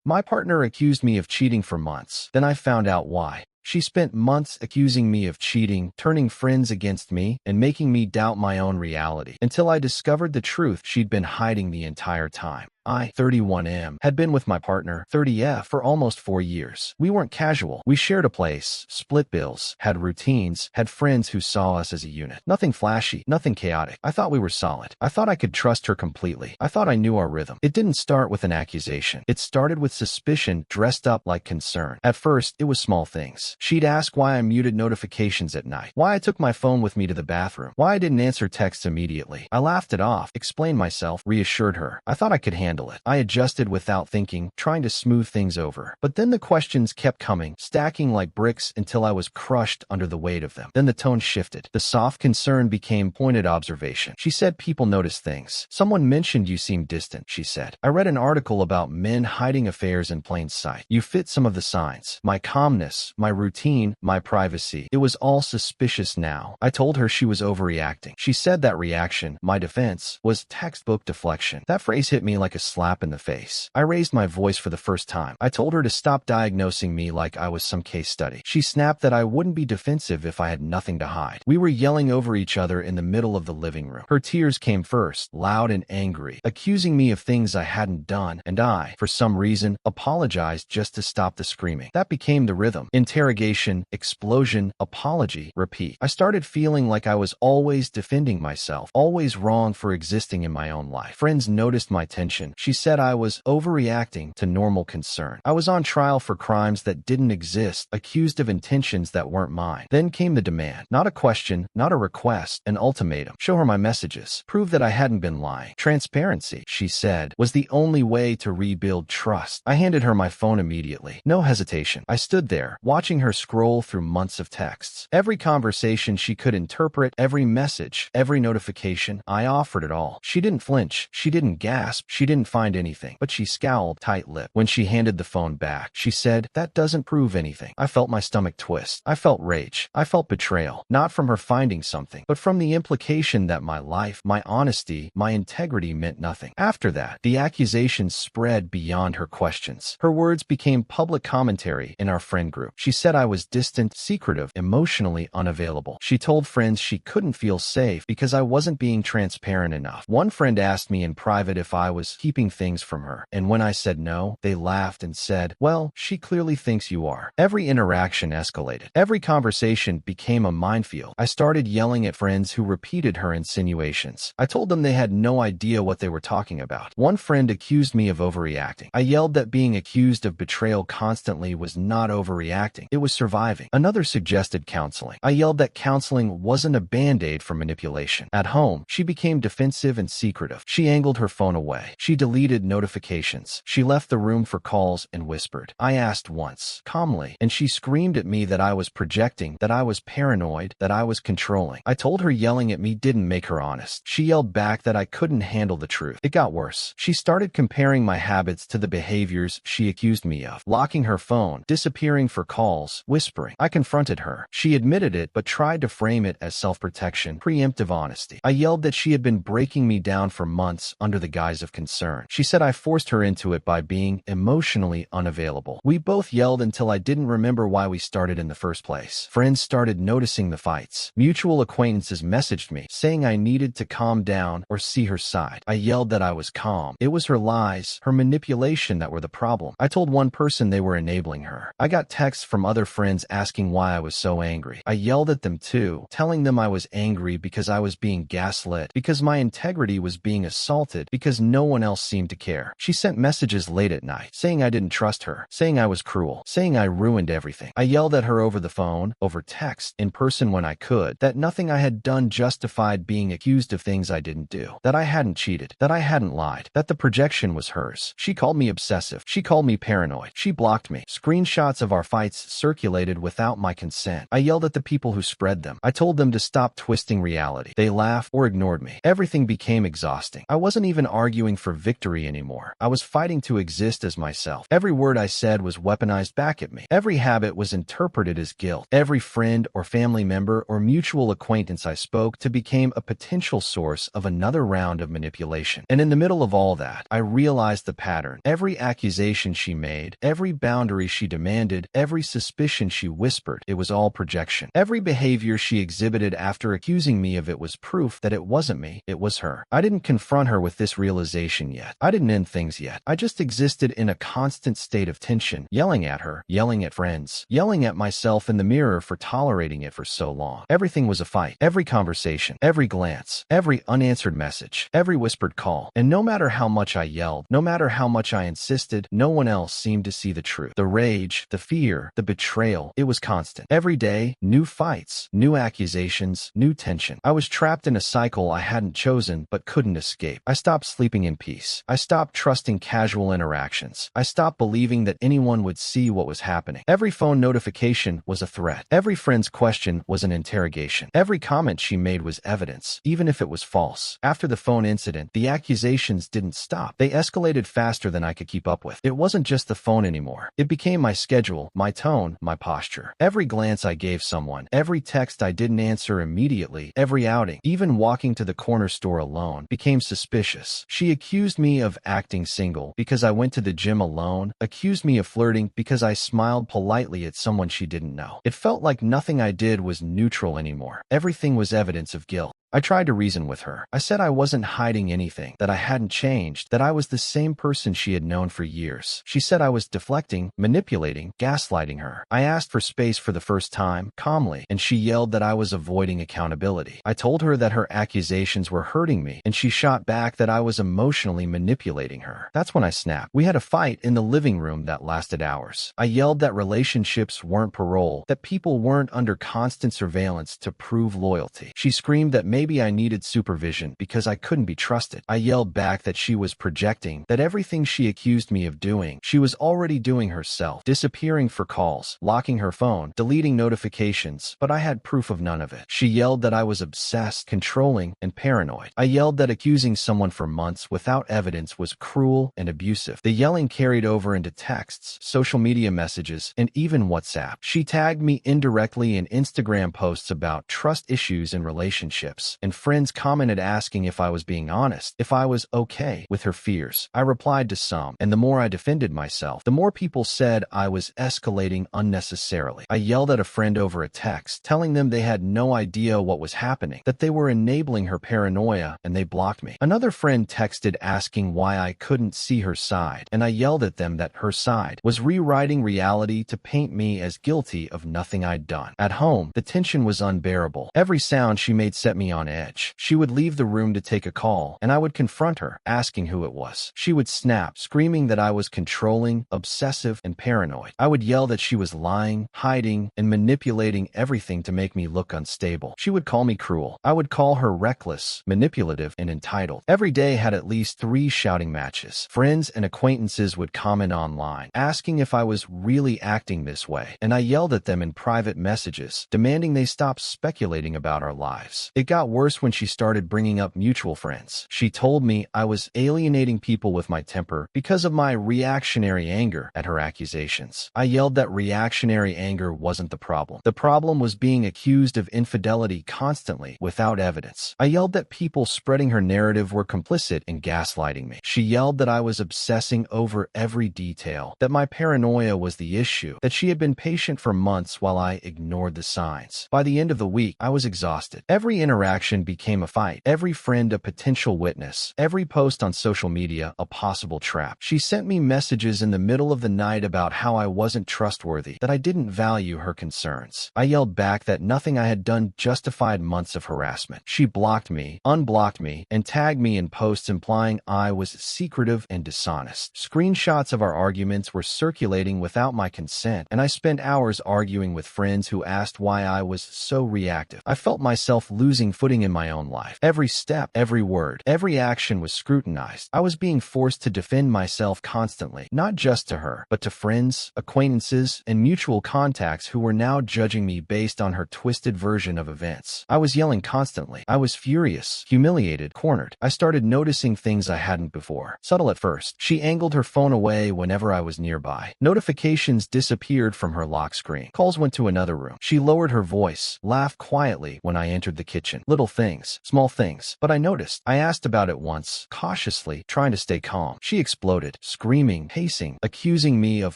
My partner accused me of cheating for months. Then I found out why. She spent months accusing me of cheating, turning friends against me, and making me doubt my own reality, until I discovered the truth she'd been hiding the entire time. I, 31M, had been with my partner, 30F, for almost 4 years. We weren't casual. We shared a place, split bills, had routines, had friends who saw us as a unit. Nothing flashy, nothing chaotic. I thought we were solid. I thought I could trust her completely. I thought I knew our rhythm. It didn't start with an accusation. It started with suspicion dressed up like concern. At first, it was small things. She'd ask why I muted notifications at night, why I took my phone with me to the bathroom, why I didn't answer texts immediately. I laughed it off, explained myself, reassured her. I thought I could handle it. I adjusted without thinking, trying to smooth things over. But then the questions kept coming, stacking like bricks until I was crushed under the weight of them. Then the tone shifted. The soft concern became pointed observation. She said people notice things. Someone mentioned you seem distant, she said. I read an article about men hiding affairs in plain sight. You fit some of the signs. My calmness, my routine, my privacy. It was all suspicious now. I told her she was overreacting. She said that reaction, my defense, was textbook deflection. That phrase hit me like a slap in the face. I raised my voice for the first time. I told her to stop diagnosing me like I was some case study. She snapped that I wouldn't be defensive if I had nothing to hide. We were yelling over each other in the middle of the living room. Her tears came first, loud and angry, accusing me of things I hadn't done, and I, for some reason, apologized just to stop the screaming. That became the rhythm. Interrogation, explosion, apology, repeat. I started feeling like I was always defending myself, always wrong for existing in my own life. Friends noticed my tension. She said I was overreacting to normal concern. I was on trial for crimes that didn't exist, accused of intentions that weren't mine. Then came the demand. Not a question, not a request, an ultimatum. Show her my messages. Prove that I hadn't been lying. Transparency, she said, was the only way to rebuild trust. I handed her my phone immediately. No hesitation. I stood there, watching her scroll through months of texts. Every conversation she could interpret, every message, every notification. I offered it all. She didn't flinch. She didn't gasp. She didn't find anything. But she scowled, tight-lipped. When she handed the phone back, she said, "That doesn't prove anything." I felt my stomach twist. I felt rage. I felt betrayal. Not from her finding something, but from the implication that my life, my honesty, my integrity meant nothing. After that, the accusations spread beyond her questions. Her words became public commentary in our friend group. She said I was distant, secretive, emotionally unavailable. She told friends she couldn't feel safe because I wasn't being transparent enough. One friend asked me in private if I was keeping things from her, and when I said no, they laughed and said, "Well, she clearly thinks you are." Every interaction escalated. Every conversation became a minefield. I started yelling at friends who repeated her insinuations. I told them they had no idea what they were talking about. One friend accused me of overreacting. I yelled that being accused of betrayal constantly was not overreacting. It was surviving. Another suggested counseling. I yelled that counseling wasn't a band-aid for manipulation. At home, she became defensive and secretive. She angled her phone away. She deleted notifications. She left the room for calls and whispered. I asked once, calmly, and she screamed at me that I was projecting, that I was paranoid, that I was controlling. I told her yelling at me didn't make her honest. She yelled back that I couldn't handle the truth. It got worse. She started comparing my habits to the behaviors she accused me of. Locking her phone, disappearing for calls, whispering. I confronted her. She admitted it but tried to frame it as self-protection, preemptive honesty. I yelled that she had been breaking me down for months under the guise of concern. She said I forced her into it by being emotionally unavailable. We both yelled until I didn't remember why we started in the first place. Friends started noticing the fights. Mutual acquaintances messaged me, saying I needed to calm down or see her side. I yelled that I was calm. It was her lies, her manipulation that were the problem. I told one person they were enabling her. I got texts from other friends asking why I was so angry. I yelled at them too, telling them I was angry because I was being gaslit, because my integrity was being assaulted, because no one else seemed to care. She sent messages late at night, saying I didn't trust her, saying I was cruel, saying I ruined everything. I yelled at her over the phone, over text, in person when I could, that nothing I had done justified being accused of things I didn't do, that I hadn't cheated, that I hadn't lied, that the projection was hers. She called me obsessive. She called me paranoid. She blocked me. Screenshots of our fights circulated without my consent. I yelled at the people who spread them. I told them to stop twisting reality. They laughed or ignored me. Everything became exhausting. I wasn't even arguing for victory anymore. I was fighting to exist as myself. Every word I said was weaponized back at me. Every habit was interpreted as guilt. Every friend or family member or mutual acquaintance I spoke to became a potential source of another round of manipulation. And in the middle of all that, I realized the pattern. Every accusation she made, every boundary she demanded, every suspicion she whispered, it was all projection. Every behavior she exhibited after accusing me of it was proof that it wasn't me, it was her. I didn't confront her with this realization yet. I didn't end things yet. I just existed in a constant state of tension, yelling at her, yelling at friends, yelling at myself in the mirror for tolerating it for so long. Everything was a fight. Every conversation, every glance, every unanswered message, every whispered call. And no matter how much I yelled, no matter how much I insisted, no one else seemed to see the truth. The rage, the fear, the betrayal, it was constant. Every day, new fights, new accusations, new tension. I was trapped in a cycle I hadn't chosen but couldn't escape. I stopped sleeping in peace. I stopped trusting casual interactions. I stopped believing that anyone would see what was happening. Every phone notification was a threat. Every friend's question was an interrogation. Every comment she made was evidence, even if it was false. After the phone incident, the accusations didn't stop. They escalated faster than I could keep up with. It wasn't just the phone anymore. It became my schedule, my tone, my posture. Every glance I gave someone, every text I didn't answer immediately, every outing, even walking to the corner store alone, became suspicious. She accused me of acting single because I went to the gym alone, accused me of flirting because I smiled politely at someone she didn't know. It felt like nothing I did was neutral anymore. Everything was evidence of guilt. I tried to reason with her. I said I wasn't hiding anything, that I hadn't changed, that I was the same person she had known for years. She said I was deflecting, manipulating, gaslighting her. I asked for space for the first time, calmly, and she yelled that I was avoiding accountability. I told her that her accusations were hurting me, and she shot back that I was emotionally manipulating her. That's when I snapped. We had a fight in the living room that lasted hours. I yelled that relationships weren't parole, that people weren't under constant surveillance to prove loyalty. She screamed that maybe I needed supervision because I couldn't be trusted. I yelled back that she was projecting, that everything she accused me of doing, she was already doing herself, disappearing for calls, locking her phone, deleting notifications, but I had proof of none of it. She yelled that I was obsessed, controlling, and paranoid. I yelled that accusing someone for months without evidence was cruel and abusive. The yelling carried over into texts, social media messages, and even WhatsApp. She tagged me indirectly in Instagram posts about trust issues in relationships, and friends commented asking if I was being honest, if I was okay with her fears. I replied to some, and the more I defended myself, the more people said I was escalating unnecessarily. I yelled at a friend over a text, telling them they had no idea what was happening, that they were enabling her paranoia, and they blocked me. Another friend texted asking why I couldn't see her side, and I yelled at them that her side was rewriting reality to paint me as guilty of nothing I'd done. At home, the tension was unbearable. Every sound she made set me on edge. She would leave the room to take a call, and I would confront her, asking who it was. She would snap, screaming that I was controlling, obsessive, and paranoid. I would yell that she was lying, hiding, and manipulating everything to make me look unstable. She would call me cruel. I would call her reckless, manipulative, and entitled. Every day had at least 3 shouting matches. Friends and acquaintances would comment online, asking if I was really acting this way, and I yelled at them in private messages, demanding they stop speculating about our lives. It got worse when she started bringing up mutual friends. She told me I was alienating people with my temper because of my reactionary anger at her accusations. I yelled that reactionary anger wasn't the problem. The problem was being accused of infidelity constantly without evidence. I yelled that people spreading her narrative were complicit in gaslighting me. She yelled that I was obsessing over every detail, that my paranoia was the issue, that she had been patient for months while I ignored the signs. By the end of the week, I was exhausted. Every interaction became a fight, every friend a potential witness, every post on social media a possible trap. She sent me messages in the middle of the night about how I wasn't trustworthy, that I didn't value her concerns. I yelled back that nothing I had done justified months of harassment. She blocked me, unblocked me, and tagged me in posts implying I was secretive and dishonest. Screenshots of our arguments were circulating without my consent, and I spent hours arguing with friends who asked why I was so reactive. I felt myself losing footing footing in my own life. Every step, every word, every action was scrutinized. I was being forced to defend myself constantly, not just to her, but to friends, acquaintances, and mutual contacts who were now judging me based on her twisted version of events. I was yelling constantly. I was furious, humiliated, cornered. I started noticing things I hadn't before. Subtle at first. She angled her phone away whenever I was nearby. Notifications disappeared from her lock screen. Calls went to another room. She lowered her voice, laughed quietly when I entered the kitchen. Little things, small things, but I noticed. I asked about it once, cautiously, trying to stay calm. She exploded, screaming, pacing, accusing me of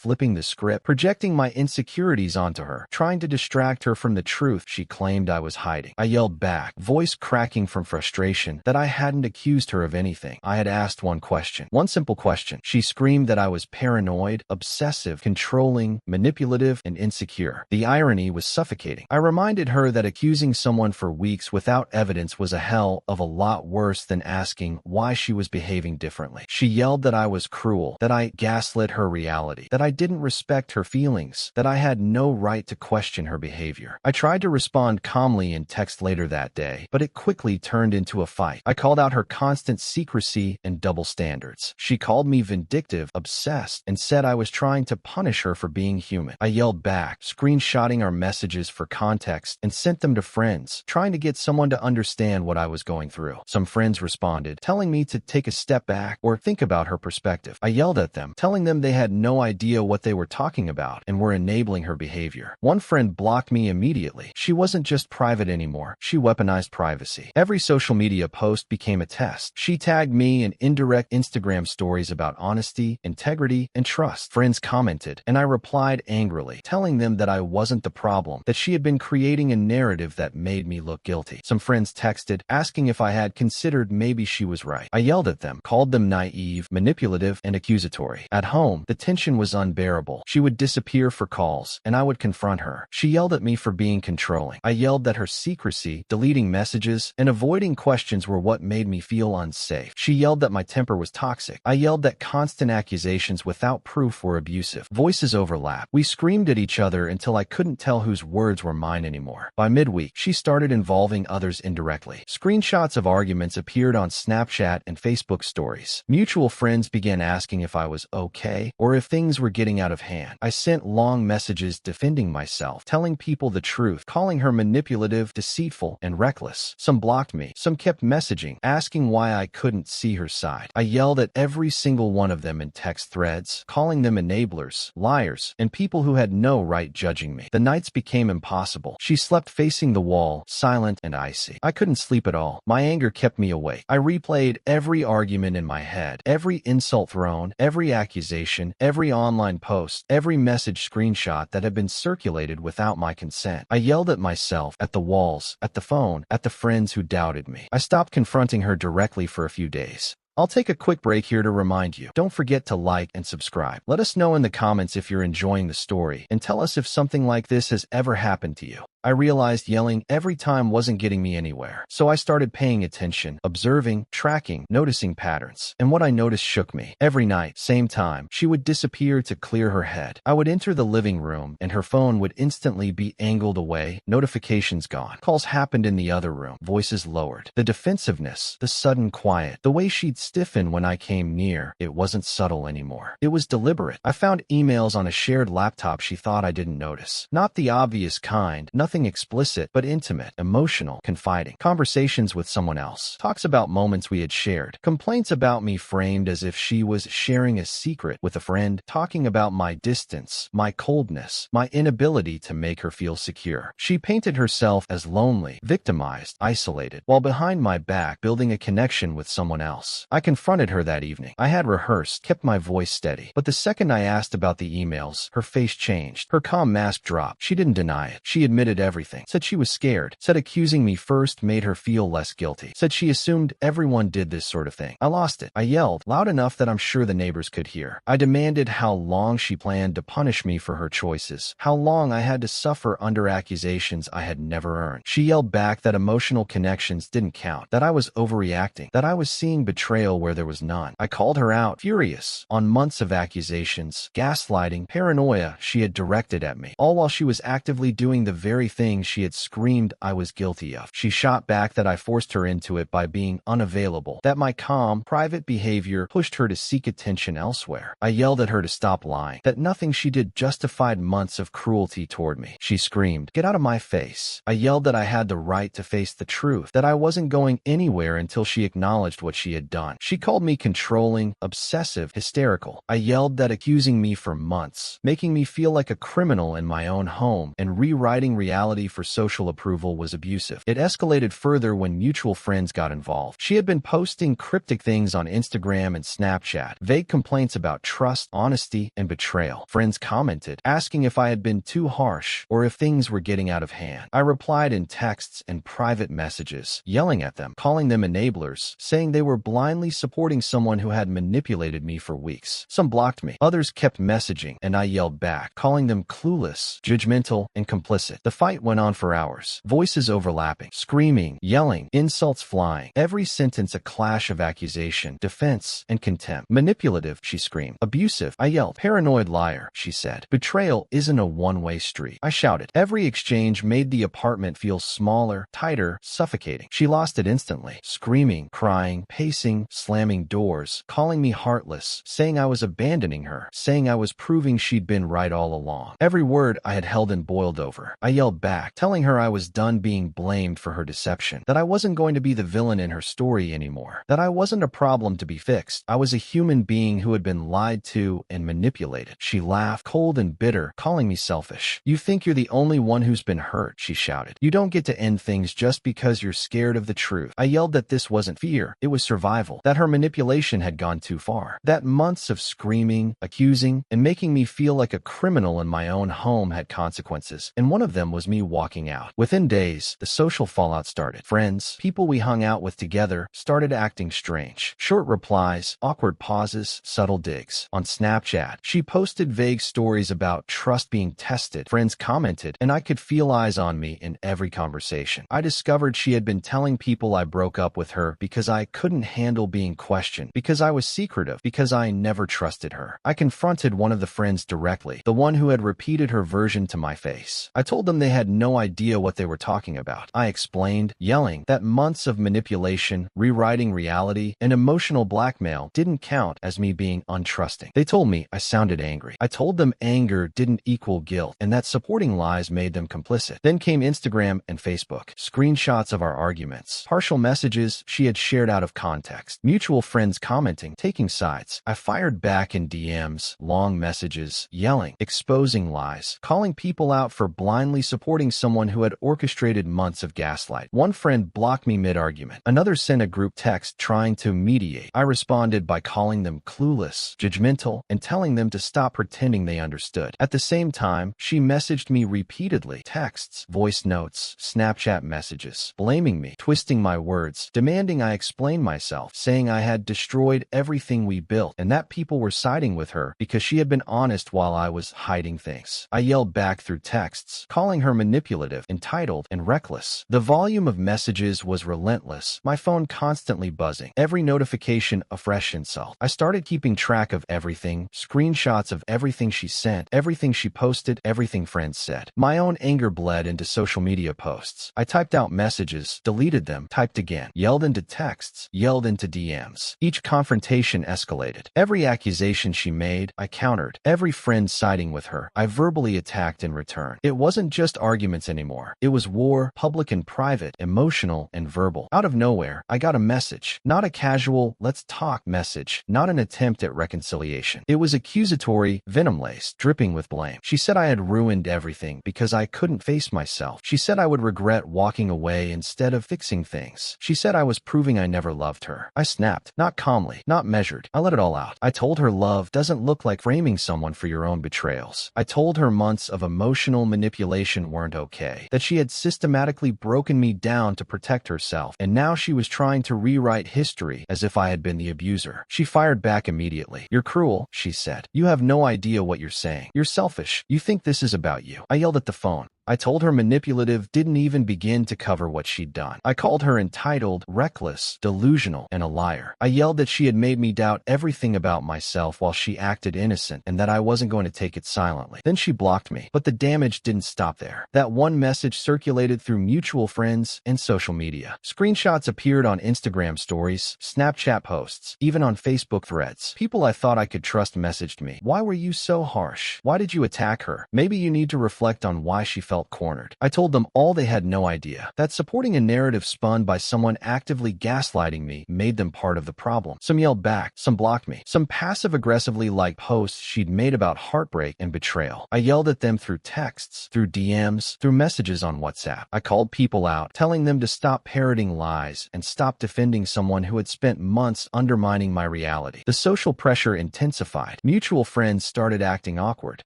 flipping the script, projecting my insecurities onto her, trying to distract her from the truth she claimed I was hiding. I yelled back, voice cracking from frustration, that I hadn't accused her of anything. I had asked one question, one simple question. She screamed that I was paranoid, obsessive, controlling, manipulative, and insecure. The irony was suffocating. I reminded her that accusing someone for weeks without evidence was a hell of a lot worse than asking why she was behaving differently. She yelled that I was cruel, that I gaslit her reality, that I didn't respect her feelings, that I had no right to question her behavior. I tried to respond calmly in text later that day, but it quickly turned into a fight. I called out her constant secrecy and double standards. She called me vindictive, obsessed, and said I was trying to punish her for being human. I yelled back, screenshotting our messages for context, and sent them to friends, trying to get someone to understand what I was going through. Some friends responded, telling me to take a step back or think about her perspective. I yelled at them, telling them they had no idea what they were talking about and were enabling her behavior. One friend blocked me immediately. She wasn't just private anymore. She weaponized privacy. Every social media post became a test. She tagged me in indirect Instagram stories about honesty, integrity, and trust. Friends commented, and I replied angrily, telling them that I wasn't the problem, that she had been creating a narrative that made me look guilty. Some friends texted, asking if I had considered maybe she was right. I yelled at them, called them naive, manipulative, and accusatory. At home, the tension was unbearable. She would disappear for calls, and I would confront her. She yelled at me for being controlling. I yelled that her secrecy, deleting messages, and avoiding questions were what made me feel unsafe. She yelled that my temper was toxic. I yelled that constant accusations without proof were abusive. Voices overlapped. We screamed at each other until I couldn't tell whose words were mine anymore. By midweek, she started involving others indirectly. Screenshots of arguments appeared on Snapchat and Facebook stories. Mutual friends began asking if I was okay or if things were getting out of hand. I sent long messages defending myself, telling people the truth, calling her manipulative, deceitful, and reckless. Some blocked me. Some kept messaging, asking why I couldn't see her side. I yelled at every single one of them in text threads, calling them enablers, liars, and people who had no right judging me. The nights became impossible. She slept facing the wall, silent and icy. I couldn't sleep at all. My anger kept me awake. I replayed every argument in my head, every insult thrown, every accusation, every online post, every message screenshot that had been circulated without my consent. I yelled at myself, at the walls, at the phone, at the friends who doubted me. I stopped confronting her directly for a few days. I'll take a quick break here to remind you, don't forget to like and subscribe. Let us know in the comments if you're enjoying the story, and tell us if something like this has ever happened to you. I realized yelling every time wasn't getting me anywhere, so I started paying attention, observing, tracking, noticing patterns. And what I noticed shook me. Every night, same time, she would disappear to clear her head. I would enter the living room, and her phone would instantly be angled away, notifications gone. Calls happened in the other room, voices lowered. The defensiveness, the sudden quiet, the way she'd stiffen when I came near, it wasn't subtle anymore. It was deliberate. I found emails on a shared laptop she thought I didn't notice. Not the obvious kind, nothing explicit, but intimate, emotional, confiding. Conversations with someone else. Talks about moments we had shared. Complaints about me framed as if she was sharing a secret with a friend. Talking about my distance, my coldness, my inability to make her feel secure. She painted herself as lonely, victimized, isolated, while behind my back building a connection with someone else. I confronted her that evening. I had rehearsed, kept my voice steady. But the second I asked about the emails, her face changed. Her calm mask dropped. She didn't deny it. She admitted everything. Said she was scared. Said accusing me first made her feel less guilty. Said she assumed everyone did this sort of thing. I lost it. I yelled, loud enough that I'm sure the neighbors could hear. I demanded how long she planned to punish me for her choices. How long I had to suffer under accusations I had never earned. She yelled back that emotional connections didn't count. That I was overreacting. That I was seeing betrayal where there was none. I called her out, furious, on months of accusations, gaslighting, paranoia she had directed at me, all while she was actively doing the very thing she had screamed I was guilty of. She shot back that I forced her into it by being unavailable, that my calm, private behavior pushed her to seek attention elsewhere. I yelled at her to stop lying, that nothing she did justified months of cruelty toward me. She screamed, "Get out of my face." I yelled that I had the right to face the truth, that I wasn't going anywhere until she acknowledged what she had done. She called me controlling, obsessive, hysterical. I yelled that accusing me for months, making me feel like a criminal in my own home, and rewriting reality for social approval was abusive. It escalated further when mutual friends got involved. She had been posting cryptic things on Instagram and Snapchat, vague complaints about trust, honesty, and betrayal. Friends commented, asking if I had been too harsh or if things were getting out of hand. I replied in texts and private messages, yelling at them, calling them enablers, saying they were blindly supporting someone who had manipulated me for weeks. Some blocked me. Others kept messaging, and I yelled back, calling them clueless, judgmental, and complicit. The fight went on for hours, voices overlapping, screaming, yelling, insults flying, every sentence a clash of accusation, defense, and contempt. Manipulative, she screamed. Abusive, I yelled. Paranoid liar, she said. Betrayal isn't a one-way street, I shouted. Every exchange made the apartment feel smaller, tighter, suffocating. She lost it instantly, screaming, crying, pacing, slamming doors, calling me heartless, saying I was abandoning her, saying I was proving she'd been right all along. Every word I had held and boiled over. I yelled back, telling her I was done being blamed for her deception, that I wasn't going to be the villain in her story anymore, that I wasn't a problem to be fixed. I was a human being who had been lied to and manipulated. She laughed, cold and bitter, calling me selfish. You think you're the only one who's been hurt, she shouted. You don't get to end things just because you're scared of the truth. I yelled that this wasn't fear, it was survival, that her manipulation had gone too far, that months of screaming, accusing, and making me feel like a criminal in my own home had consequences, and one of them was me walking out. Within days, the social fallout started. Friends, people we hung out with together, started acting strange. Short replies, awkward pauses, subtle digs. On Snapchat, she posted vague stories about trust being tested. Friends commented, and I could feel eyes on me in every conversation. I discovered she had been telling people I broke up with her because I couldn't handle being questioned, because I was secretive, because I never trusted her. I confronted one of the friends directly, the one who had repeated her version to my face. I told them they had no idea what they were talking about. I explained, yelling, that months of manipulation, rewriting reality, and emotional blackmail didn't count as me being untrusting. They told me I sounded angry. I told them anger didn't equal guilt, and that supporting lies made them complicit. Then came Instagram and Facebook. Screenshots of our arguments, partial messages she had shared out of context, mutual friends commenting, taking sides. I fired back in DMs, long messages, yelling, exposing lies, calling people out for blindly supporting someone who had orchestrated months of gaslight. One friend blocked me mid-argument. Another sent a group text trying to mediate. I responded by calling them clueless, judgmental, and telling them to stop pretending they understood. At the same time, she messaged me repeatedly, texts, voice notes, Snapchat messages, blaming me, twisting my words, demanding I explain myself, saying I had destroyed everything we built, and that people were siding with her because she had been honest while I was hiding things. I yelled back through texts, calling her manipulative, entitled, and reckless. The volume of messages was relentless, my phone constantly buzzing, every notification a fresh insult. I started keeping track of everything, screenshots of everything she sent, everything she posted, everything friends said. My own anger bled into social media posts. I typed out messages, deleted them, typed again, yelled into texts, yelled into DMs. Each confrontation escalated. Every accusation she made, I countered. Every friend siding with her, I verbally attacked in return. It wasn't just arguments anymore. It was war, public and private, emotional and verbal. Out of nowhere, I got a message. Not a casual, let's talk message. Not an attempt at reconciliation. It was accusatory, venom-laced, dripping with blame. She said I had ruined everything because I couldn't face myself. She said I would regret walking away instead of fixing things. She said I was proving I never loved her. I snapped, not calmly, not measured. I let it all out. I told her love doesn't look like framing someone for your own betrayals. I told her months of emotional manipulation weren't okay, that she had systematically broken me down to protect herself, and now she was trying to rewrite history as if I had been the abuser. She fired back immediately. You're cruel, she said. You have no idea what you're saying. You're selfish. You think this is about you. I yelled at the phone. I told her manipulative didn't even begin to cover what she'd done. I called her entitled, reckless, delusional, and a liar. I yelled that she had made me doubt everything about myself while she acted innocent and that I wasn't going to take it silently. Then she blocked me, but the damage didn't stop there. That one message circulated through mutual friends and social media. Screenshots appeared on Instagram stories, Snapchat posts, even on Facebook threads. People I thought I could trust messaged me. Why were you so harsh? Why did you attack her? Maybe you need to reflect on why she felt cornered. I told them all they had no idea, that supporting a narrative spun by someone actively gaslighting me made them part of the problem. Some yelled back, some blocked me, some passive-aggressively liked posts she'd made about heartbreak and betrayal. I yelled at them through texts, through DMs, through messages on WhatsApp. I called people out, telling them to stop parroting lies and stop defending someone who had spent months undermining my reality. The social pressure intensified. Mutual friends started acting awkward.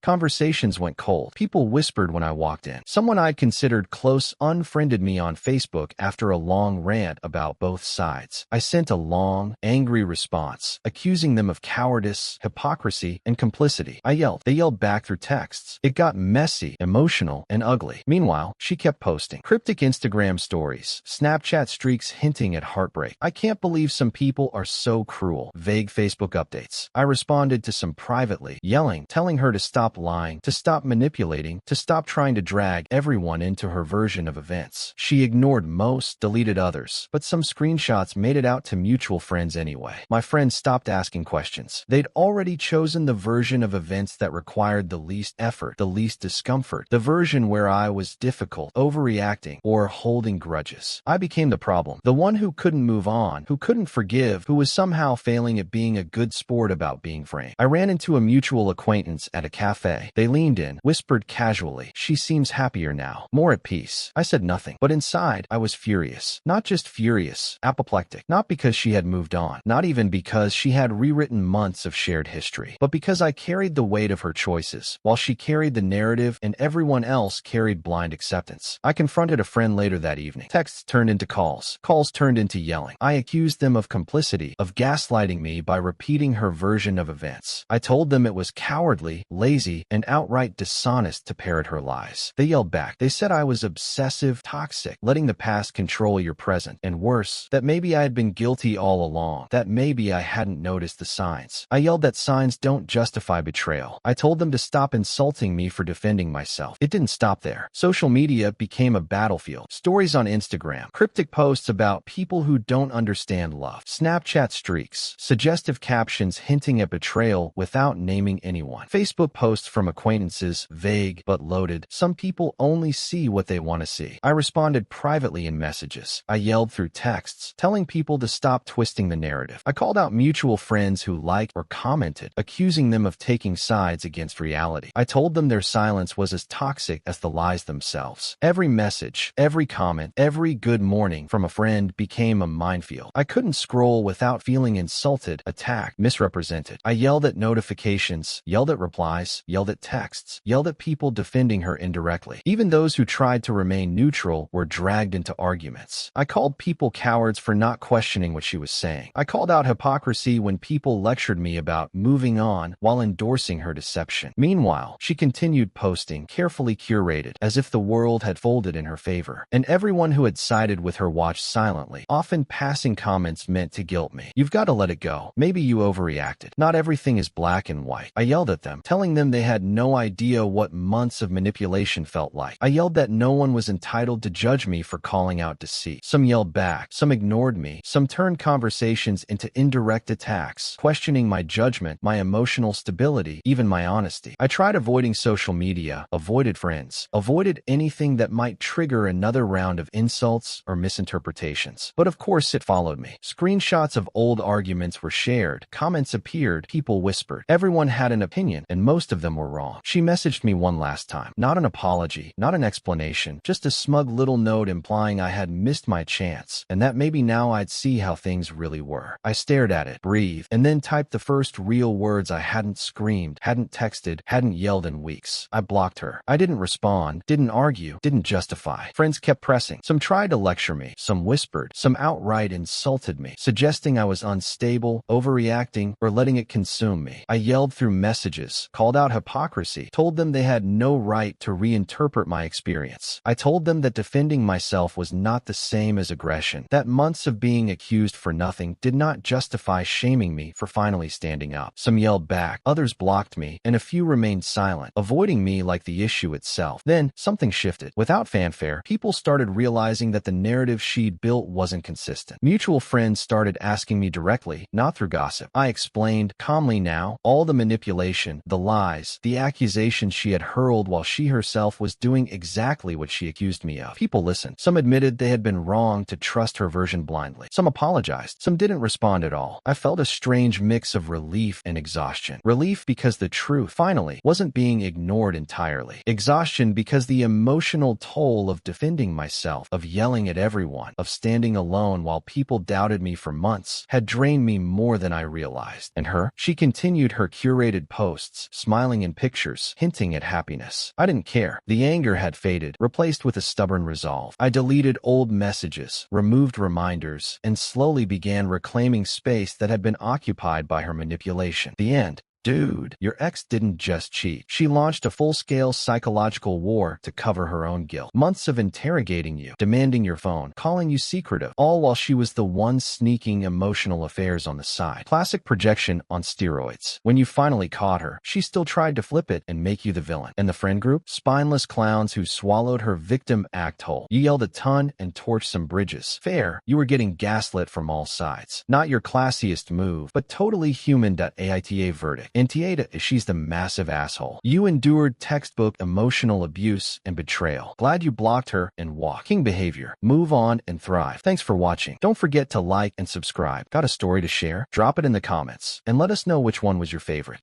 Conversations went cold. People whispered when I walked in. Someone I'd considered close unfriended me on Facebook after a long rant about both sides. I sent a long, angry response, accusing them of cowardice, hypocrisy, and complicity. I yelled. They yelled back through texts. It got messy, emotional, and ugly. Meanwhile, she kept posting cryptic Instagram stories, Snapchat streaks hinting at heartbreak. I can't believe some people are so cruel. Vague Facebook updates. I responded to some privately, yelling, telling her to stop lying, to stop manipulating, to stop trying to drag everyone into her version of events. She ignored most, deleted others, but some screenshots made it out to mutual friends anyway. My friends stopped asking questions. They'd already chosen the version of events that required the least effort, the least discomfort, the version where I was difficult, overreacting, or holding grudges. I became the problem, the one who couldn't move on, who couldn't forgive, who was somehow failing at being a good sport about being framed. I ran into a mutual acquaintance at a cafe. They leaned in, whispered casually, "She seems happier now, more at peace." I said nothing, but inside, I was furious. Not just furious, apoplectic. Not because she had moved on, not even because she had rewritten months of shared history, but because I carried the weight of her choices, while she carried the narrative and everyone else carried blind acceptance. I confronted a friend later that evening. Texts turned into calls. Calls turned into yelling. I accused them of complicity, of gaslighting me by repeating her version of events. I told them it was cowardly, lazy, and outright dishonest to parrot her lies. They yelled back. They said I was obsessive, toxic, letting the past control your present, and worse, that maybe I had been guilty all along, that maybe I hadn't noticed the signs. I yelled that signs don't justify betrayal. I told them to stop insulting me for defending myself. It didn't stop there. Social media became a battlefield. Stories on Instagram, cryptic posts about people who don't understand love, Snapchat streaks, suggestive captions hinting at betrayal without naming anyone, Facebook posts from acquaintances, vague but loaded. Some people only see what they want to see. I responded privately in messages. I yelled through texts, telling people to stop twisting the narrative. I called out mutual friends who liked or commented, accusing them of taking sides against reality. I told them their silence was as toxic as the lies themselves. Every message, every comment, every good morning from a friend became a minefield. I couldn't scroll without feeling insulted, attacked, misrepresented. I yelled at notifications, yelled at replies, yelled at texts, yelled at people defending her indirectly. Even those who tried to remain neutral were dragged into arguments. I called people cowards for not questioning what she was saying. I called out hypocrisy when people lectured me about moving on while endorsing her deception. Meanwhile, she continued posting, carefully curated, as if the world had folded in her favor. And everyone who had sided with her watched silently, often passing comments meant to guilt me. "You've got to let it go. Maybe you overreacted. Not everything is black and white." I yelled at them, telling them they had no idea what months of manipulation felt like. I yelled that no one was entitled to judge me for calling out deceit. Some yelled back, some ignored me, some turned conversations into indirect attacks, questioning my judgment, my emotional stability, even my honesty. I tried avoiding social media, avoided friends, avoided anything that might trigger another round of insults or misinterpretations. But of course it followed me. Screenshots of old arguments were shared, comments appeared, people whispered. Everyone had an opinion, and most of them were wrong. She messaged me one last time. Not an apology, not an explanation, just a smug little note implying I had missed my chance, and that maybe now I'd see how things really were. I stared at it, breathed, and then typed the first real words I hadn't screamed, hadn't texted, hadn't yelled in weeks. I blocked her. I didn't respond, didn't argue, didn't justify. Friends kept pressing. Some tried to lecture me, some whispered, some outright insulted me, suggesting I was unstable, overreacting, or letting it consume me. I yelled through messages, called out hypocrisy, told them they had no right to reinterpret interpret my experience. I told them that defending myself was not the same as aggression, that months of being accused for nothing did not justify shaming me for finally standing up. Some yelled back, others blocked me, and a few remained silent, avoiding me like the issue itself. Then, something shifted. Without fanfare, people started realizing that the narrative she'd built wasn't consistent. Mutual friends started asking me directly, not through gossip. I explained, calmly now, all the manipulation, the lies, the accusations she had hurled while she herself was doing exactly what she accused me of. People listened. Some admitted they had been wrong to trust her version blindly. Some apologized. Some didn't respond at all. I felt a strange mix of relief and exhaustion. Relief because the truth, finally, wasn't being ignored entirely. Exhaustion because the emotional toll of defending myself, of yelling at everyone, of standing alone while people doubted me for months, had drained me more than I realized. And her? She continued her curated posts, smiling in pictures, hinting at happiness. I didn't care. The anger had faded, replaced with a stubborn resolve. I deleted old messages, removed reminders, and slowly began reclaiming space that had been occupied by her manipulation. The end. Dude, your ex didn't just cheat. She launched a full-scale psychological war to cover her own guilt. Months of interrogating you, demanding your phone, calling you secretive, all while she was the one sneaking emotional affairs on the side. Classic projection on steroids. When you finally caught her, she still tried to flip it and make you the villain. And the friend group? Spineless clowns who swallowed her victim act whole. You yelled a ton and torched some bridges. Fair, you were getting gaslit from all sides. Not your classiest move, but totally human. AITA verdict. AITA, she's the massive asshole. You endured textbook emotional abuse and betrayal. Glad you blocked her and walked. King behavior. Move on and thrive. Thanks for watching. Don't forget to like and subscribe. Got a story to share? Drop it in the comments and let us know which one was your favorite.